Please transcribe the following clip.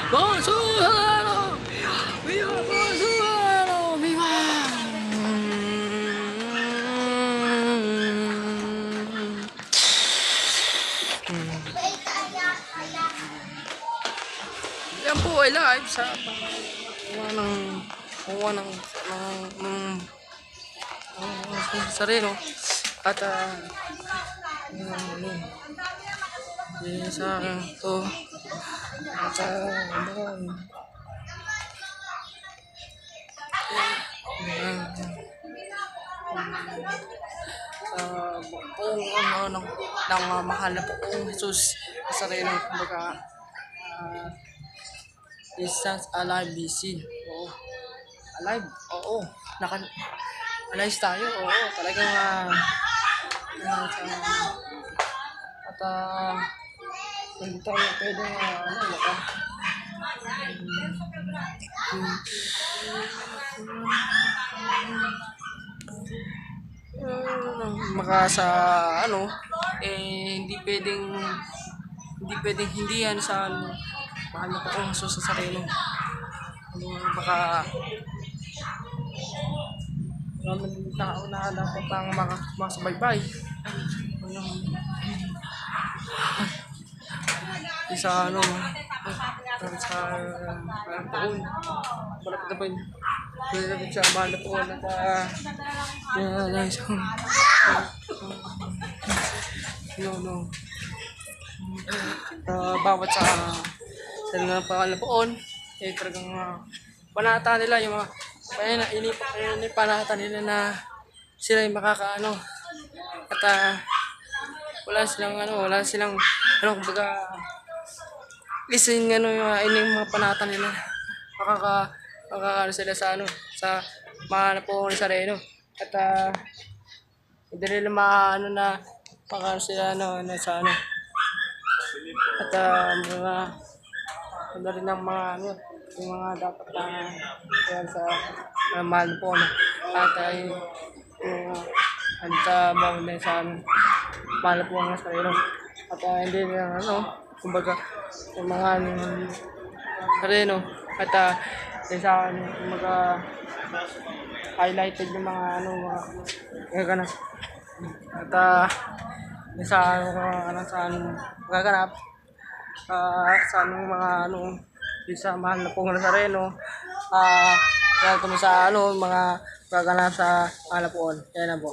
Bolsonaro! Viva Bolsonaro! Viva! Yan po ay live sa kuha ng sarili at sa to at buong ng mahal na poong Jesus sa sarili kumbaga Jesus alive be seen. Oo. Alive? Oo. Alive tayo. Oo. Talagang at hindi tayo pwede maka sa hindi pwedeng hindi yan sa mahal na poong Jesus sa sarili. Baka maraming tao na dapat ang makasubaybay sa sa poon malapit na ba yun malapit sa mahal na poon at bawat sa mahal na poon talagang panata nila yung mga panata nila na sila yung makakaano at wala silang kumbaga listening yung mga panata nila makakaano sila sa mahal na poon sa reno at hindi nila maano na makakaano sila sa at mga ano rin ng mga yung mga dapat na sa mahal po at bawal na sa mahal po ng sarili at hindi na kumbaga yung mga sarili at sa kumbaga highlighted yung mga mga ganap at sa gaganap sa mga sa mahal na pong Nazareno sa mga gaganap sa mahal na poon. Yan na po.